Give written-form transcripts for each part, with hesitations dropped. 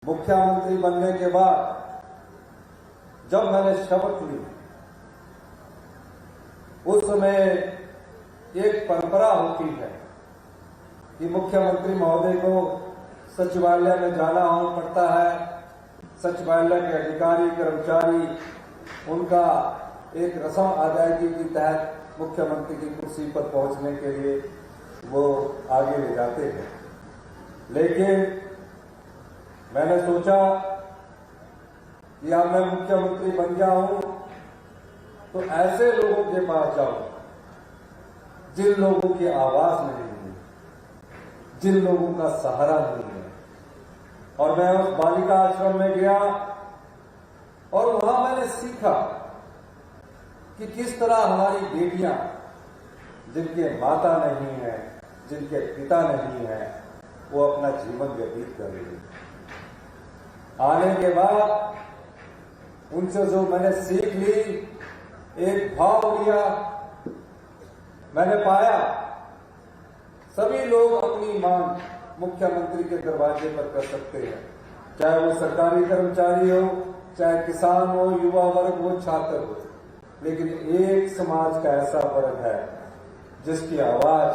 मुख्यमंत्री बनने के बाद जब मैंने शपथ ली, उस समय एक परंपरा होती है कि मुख्यमंत्री महोदय को सचिवालय में जाना पड़ता है। सचिवालय के अधिकारी कर्मचारी उनका एक रस्म अदायगी के तहत मुख्यमंत्री की कुर्सी पर पहुंचने के लिए वो आगे ले जाते हैं। लेकिन मैंने सोचा कि अब मैं मुख्यमंत्री बन गया हूं तो ऐसे लोगों के पास जाऊं जिन लोगों की आवाज नहीं है, जिन लोगों का सहारा नहीं है। और मैं उस बालिका आश्रम में गया और वहां मैंने सीखा कि किस तरह हमारी बेटियां, जिनके माता नहीं है, जिनके पिता नहीं है, वो अपना जीवन व्यतीत कर रही है। आने के बाद उनसे जो मैंने सीख ली, एक भाव लिया, मैंने पाया सभी लोग अपनी मांग मुख्यमंत्री के दरवाजे पर कर सकते हैं, चाहे वो सरकारी कर्मचारी हो, चाहे किसान हो, युवा वर्ग हो, छात्र हो। लेकिन एक समाज का ऐसा वर्ग है जिसकी आवाज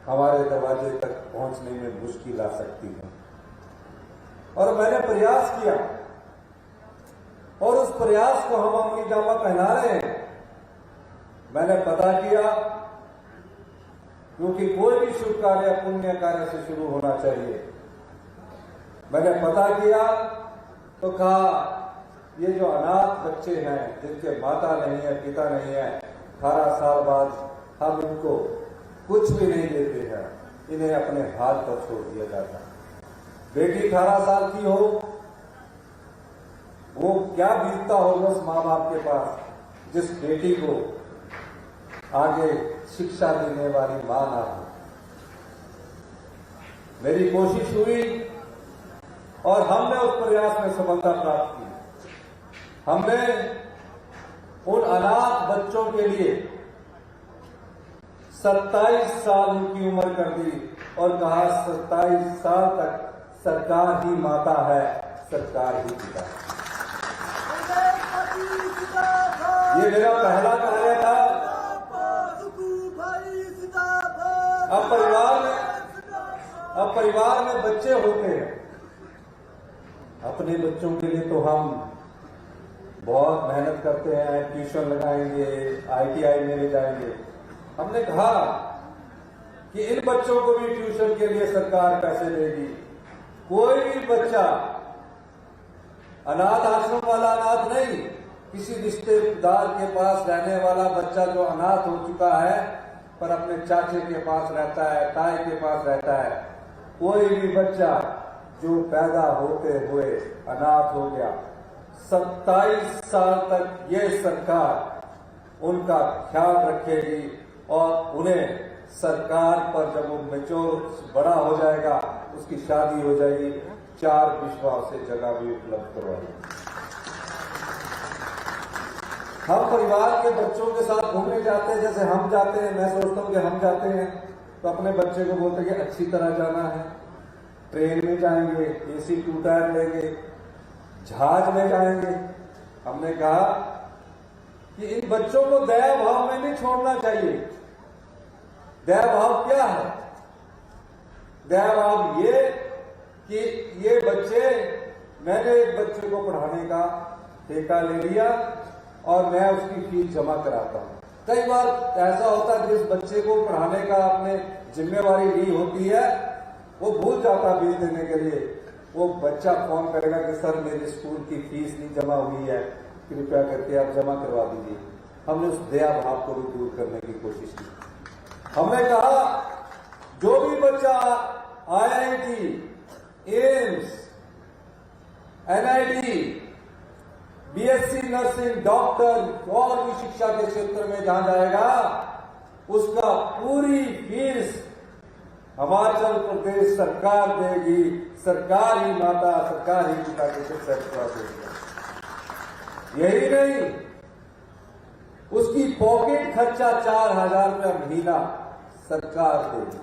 हमारे दरवाजे तक पहुंचने में मुश्किल आ सकती है। और मैंने प्रयास किया और उस प्रयास को हम अपनी जामा पहना रहे हैं। मैंने पता किया, क्योंकि कोई भी शुभ कार्य पुण्य कार्य से शुरू होना चाहिए। मैंने पता किया तो कहा, ये जो अनाथ बच्चे हैं, जिनके माता नहीं है, पिता नहीं है, 18 साल बाद हम इनको कुछ भी नहीं देते हैं, इन्हें अपने हाथ पर छोड़ दिया जाता है। बेटी 18 साल की हो, वो क्या बीतता होगा उस माँ बाप के पास जिस बेटी को आगे शिक्षा देने वाली मां ना हो। मेरी कोशिश हुई और हमने उस प्रयास में सफलता प्राप्त की। हमने उन अनाथ बच्चों के लिए 27 साल उनकी उम्र कर दी और कहा 27 साल तक सरकार ही माता है, सरकार ही पिता है। ये मेरा पहला कार्य था। अब परिवार में बच्चे होते हैं। अपने बच्चों के लिए तो हम बहुत मेहनत करते हैं, ट्यूशन लगाएंगे, ITI में ले जाएंगे। हमने कहा कि इन बच्चों को भी ट्यूशन के लिए सरकार पैसे देगी। कोई भी बच्चा अनाथ आश्रम वाला अनाथ नहीं, किसी रिश्तेदार के पास रहने वाला बच्चा जो अनाथ हो चुका है पर अपने चाचे के पास रहता है, ताए के पास रहता है, कोई भी बच्चा जो पैदा होते हुए अनाथ हो गया, 27 साल तक ये सरकार उनका ख्याल रखेगी और उन्हें सरकार पर जब वो मैच्योर बड़ा हो जाएगा, उसकी शादी हो जाएगी, 4 विश्वास से जगह भी उपलब्ध करवाएगी। हम परिवार के बच्चों के साथ घूमने जाते हैं, जैसे हम जाते हैं। मैं सोचता हूं कि हम जाते हैं तो अपने बच्चे को बोलते हैं कि अच्छी तरह जाना है, ट्रेन में जाएंगे, AC 2 टायर लेंगे, जहाज में जाएंगे। हमने कहा कि इन बच्चों को दया भाव में नहीं छोड़ना चाहिए। दया भाव क्या है? दया भाव ये कि ये बच्चे, मैंने एक बच्चे को पढ़ाने का ठेका ले लिया और मैं उसकी फीस जमा कराता हूं। कई बार ऐसा होता है जिस बच्चे को पढ़ाने का आपने जिम्मेवारी ली होती है, वो भूल जाता फीस देने के लिए। वो बच्चा फोन करेगा कि सर मेरे स्कूल की फीस नहीं जमा हुई है, कृपया करके आप जमा करवा दीजिए। हमने उस दया भाव को भी दूर करने की कोशिश की। हमने कहा जो भी बच्चा IIT, AIIMS, NIT, BSc nursing, doctor और भी शिक्षा के क्षेत्र में जहां जाएगा, उसका पूरी फीस हिमाचल प्रदेश सरकार देगी। सरकार ही माता, सरकार ही पिता के देगी। यही नहीं, उसकी पॉकेट खर्चा 4000 रुपया महीना सरकार देगी।